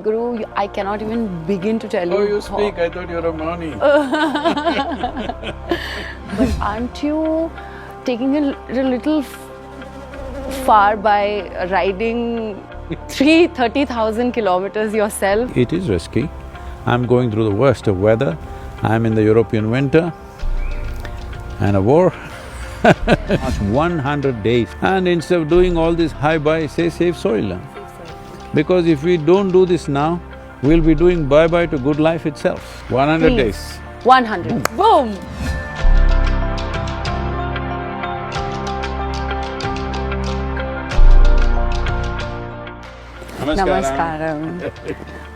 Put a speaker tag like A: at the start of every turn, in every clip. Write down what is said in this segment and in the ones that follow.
A: Sadhguru, I cannot even begin to tell you.
B: Oh, you speak, I thought you were a Mani.
A: But aren't you taking it a little far by riding 30,000 kilometers yourself?
B: It is risky. I'm going through the worst of weather. I'm in the European winter and a war. 100 days. And instead of doing all this hi-bye, say save soil. Because if we don't do this now, we'll be doing bye-bye to good life itself. 100
A: Please.
B: days.
A: 100. Boom! Namaskaram.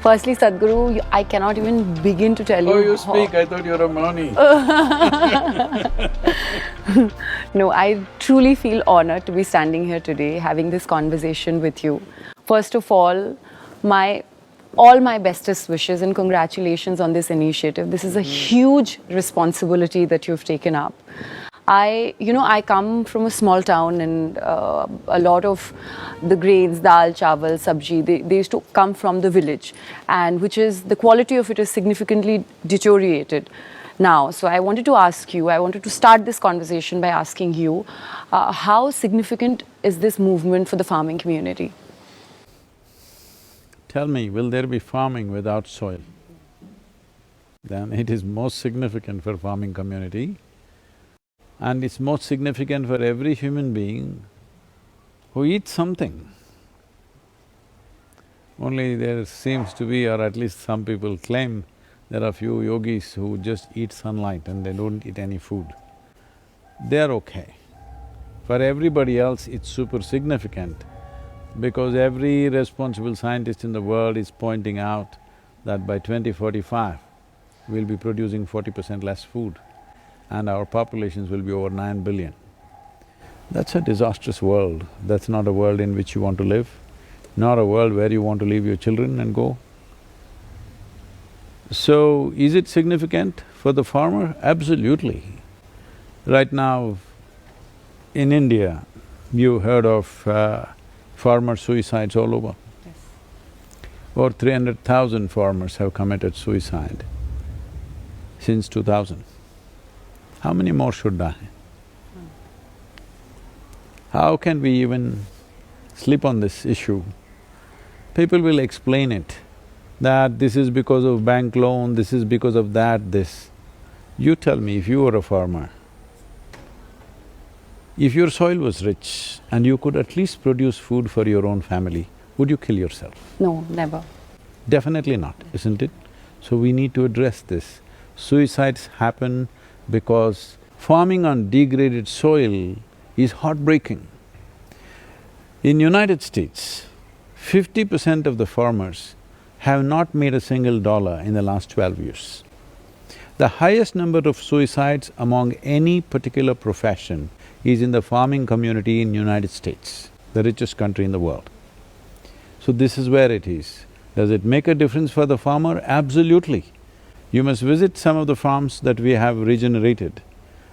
A: Firstly, Sadhguru, I cannot even begin to tell you.
B: Oh, you speak, I thought you were a Mani.
A: No, I truly feel honored to be standing here today, having this conversation with you. First of all my bestest wishes and congratulations on this initiative. This is a huge responsibility that you've taken up. I come from a small town, and a lot of the grains, dal, chawal, sabji, they used to come from the village, and the quality of it is significantly deteriorated now. So I wanted to start this conversation by asking you, how significant is this movement for the farming community?
B: Tell me, will there be farming without soil? Then it is most significant for farming community. And it's most significant for every human being who eats something. Only there seems to be, or at least some people claim, there are few yogis who just eat sunlight and they don't eat any food. They're okay. For everybody else, it's super significant because every responsible scientist in the world is pointing out that by 2045, we'll be producing 40% less food and our populations will be over 9 billion. That's a disastrous world. That's not a world in which you want to live, not a world where you want to leave your children and go. So, is it significant for the farmer? Absolutely. Right now, in India, you heard of farmer suicides all over.
A: Yes.
B: Over 300,000 farmers have committed suicide since 2000. How many more should die? How can we even sleep on this issue? People will explain it, that this is because of bank loan, this is because of that, this. You tell me, if you were a farmer, if your soil was rich and you could at least produce food for your own family, would you kill yourself?
A: No, never.
B: Definitely not, isn't it? So we need to address this. Suicides happen because farming on degraded soil is heartbreaking. In United States, 50% of the farmers have not made a single dollar in the last 12 years. The highest number of suicides among any particular profession is in the farming community in United States, the richest country in the world. So this is where it is. Does it make a difference for the farmer? Absolutely. You must visit some of the farms that we have regenerated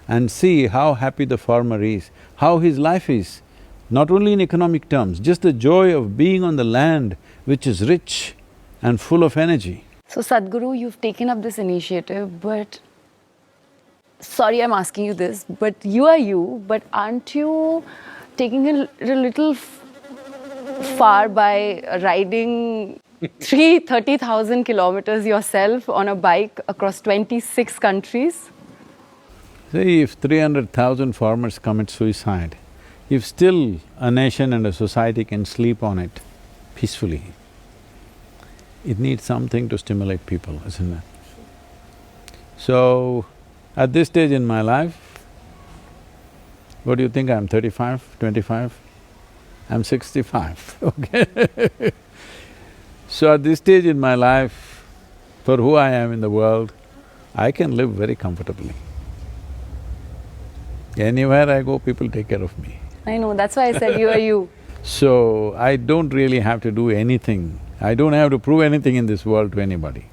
B: and see how happy the farmer is, how his life is, not only in economic terms, just the joy of being on the land which is rich and full of energy.
A: So Sadhguru, you've taken up this initiative, but… sorry I'm asking you this, but you are you, but aren't you taking it a little far by riding 30,000 kilometers yourself on a bike across 26 countries?
B: See, if 300,000 farmers commit suicide, if still a nation and a society can sleep on it peacefully, it needs something to stimulate people, isn't it? So, at this stage in my life, what do you think I'm 35, 25? I'm 65, okay? So at this stage in my life, for who I am in the world, I can live very comfortably. Anywhere I go, people take care of me.
A: I know, that's why I said you are you.
B: So, I don't really have to do anything. I don't have to prove anything in this world to anybody.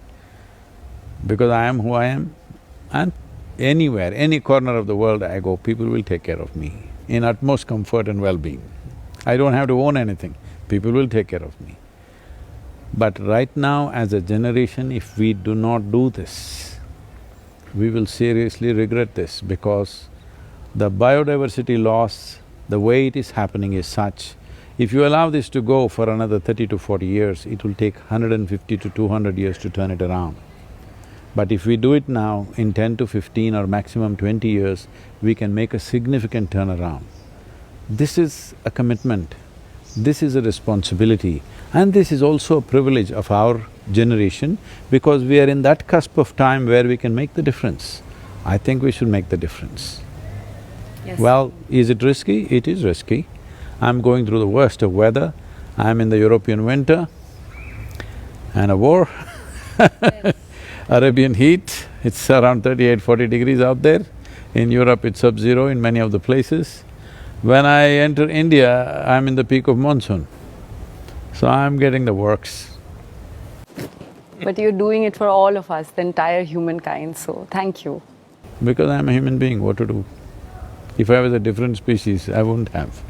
B: Because I am who I am, and anywhere, any corner of the world I go, people will take care of me in utmost comfort and well-being. I don't have to own anything, people will take care of me. But right now, as a generation, if we do not do this, we will seriously regret this, because the biodiversity loss, the way it is happening is such, if you allow this to go for another 30 to 40 years, it will take 150 to 200 years to turn it around. But if we do it now, in 10 to 15 or maximum 20 years, we can make a significant turnaround. This is a commitment, this is a responsibility, and this is also a privilege of our generation, because we are in that cusp of time where we can make the difference. I think we should make the difference.
A: Yes.
B: Well, is it risky? It is risky. I'm going through the worst of weather. I'm in the European winter and a war
A: Yes.
B: Arabian heat, it's around 38–40 degrees out there. In Europe, it's sub-zero in many of the places. When I enter India, I'm in the peak of monsoon, so I'm getting the works.
A: But you're doing it for all of us, the entire humankind, so thank you.
B: Because I'm a human being, what to do? If I was a different species, I wouldn't have.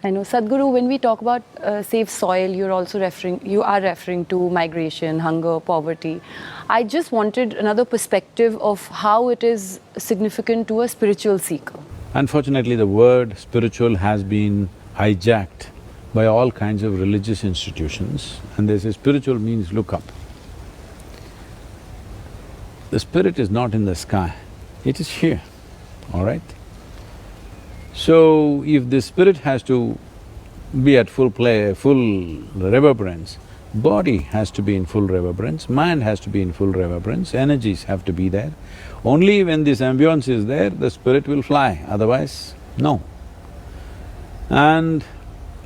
A: I know. Sadhguru, when we talk about safe soil, you are referring to migration, hunger, poverty. I just wanted another perspective of how it is significant to a spiritual seeker.
B: Unfortunately, the word spiritual has been hijacked by all kinds of religious institutions, and they say spiritual means look up. The spirit is not in the sky, it is here, all right? So, if the spirit has to be at full play, full reverberance, body has to be in full reverberance, mind has to be in full reverberance, energies have to be there. Only when this ambience is there, the spirit will fly, otherwise, no. And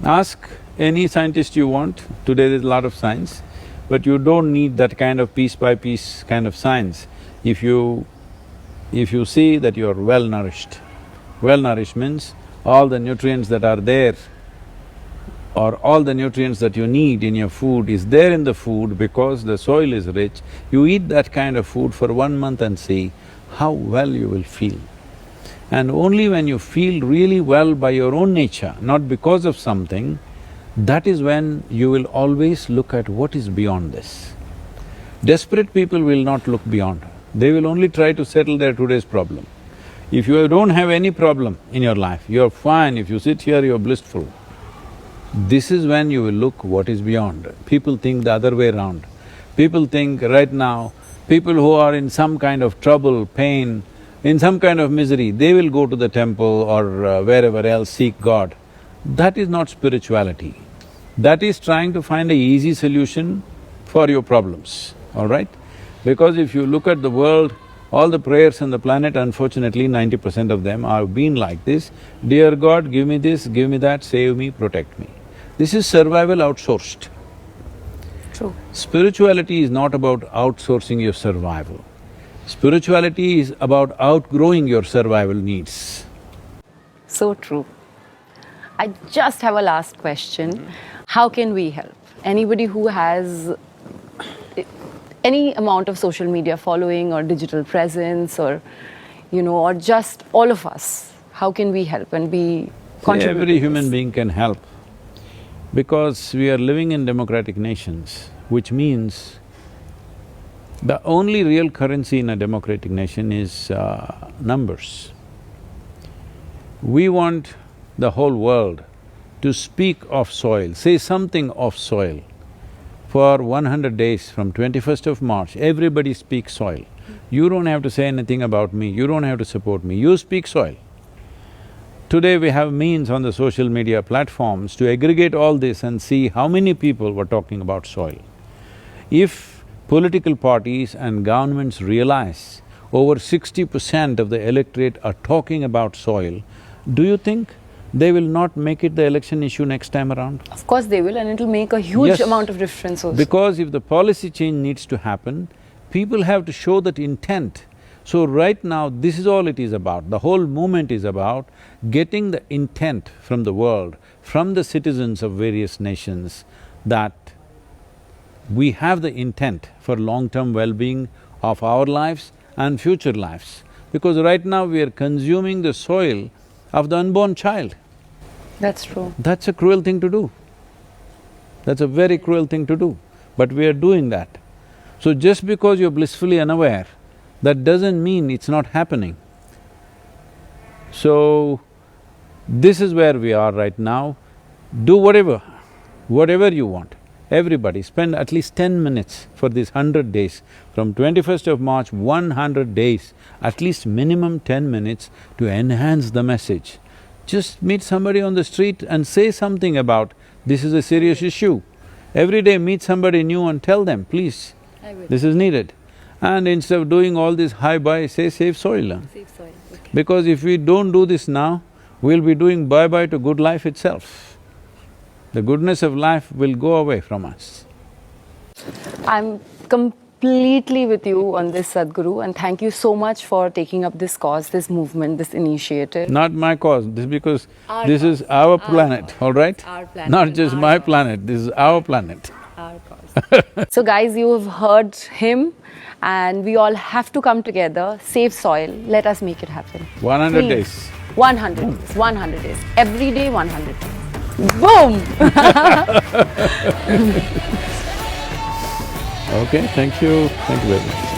B: ask any scientist you want, today there's a lot of science, but you don't need that kind of piece by piece kind of science. If you see that you're well-nourished, well-nourished means all the nutrients that are there or all the nutrients that you need in your food is there in the food because the soil is rich. You eat that kind of food for 1 month and see how well you will feel. And only when you feel really well by your own nature, not because of something, that is when you will always look at what is beyond this. Desperate people will not look beyond, they will only try to settle their today's problem. If you don't have any problem in your life, you're fine, if you sit here, you're blissful. This is when you will look what is beyond. People think the other way around. People think right now, people who are in some kind of trouble, pain, in some kind of misery, they will go to the temple or wherever else seek God. That is not spirituality. That is trying to find an easy solution for your problems, all right? Because if you look at the world, all the prayers on the planet, unfortunately 90% of them have been like this, dear God, give me this, give me that, save me, protect me. This is survival outsourced.
A: True.
B: Spirituality is not about outsourcing your survival. Spirituality is about outgrowing your survival needs.
A: So true. I just have a last question. How can we help? Anybody who has any amount of social media following or digital presence or, or just all of us, how can we help and be contributors?
B: Every human being can help, because we are living in democratic nations, which means the only real currency in a democratic nation is numbers. We want the whole world to speak of soil, say something of soil. For 100 days, from 21st of March, everybody speaks soil. You don't have to say anything about me, you don't have to support me, you speak soil. Today we have means on the social media platforms to aggregate all this and see how many people were talking about soil. If political parties and governments realize over 60% of the electorate are talking about soil, do you think they will not make it the election issue next time around?
A: Of course they will, and it'll make a huge
B: Yes.
A: amount of difference also.
B: Because if the policy change needs to happen, people have to show that intent. So right now, this is all it is about. The whole movement is about getting the intent from the world, from the citizens of various nations, that we have the intent for long-term well-being of our lives and future lives. Because right now we are consuming the soil of the unborn child.
A: That's true.
B: That's a cruel thing to do. That's a very cruel thing to do, but we are doing that. So just because you're blissfully unaware, that doesn't mean it's not happening. So, this is where we are right now. Do whatever you want. Everybody spend at least 10 minutes for these 100 days. From 21st of March, 100 days, at least minimum 10 minutes to enhance the message. Just meet somebody on the street and say something about, this is a serious issue. Every day meet somebody new and tell them, please, this is needed. And instead of doing all this hi-bye, say save soil.
A: Save soil, okay.
B: Because if we don't do this now, we'll be doing bye-bye to good life itself. The goodness of life will go away from us.
A: I'm completely with you on this, Sadhguru, and thank you so much for taking up this cause, this movement, this initiative.
B: Not my cause, this because
A: Our
B: this
A: cause.
B: is our planet, all right?
A: Our planet.
B: Not just
A: Our
B: my
A: cause.
B: planet, this is our planet.
A: Our cause. So guys, you have heard him, and we all have to come together, save soil, let us make it happen.
B: 100
A: Please.
B: days.
A: 100 days, 100 days. Every day, 100 days. Boom!
B: Okay, thank you very much.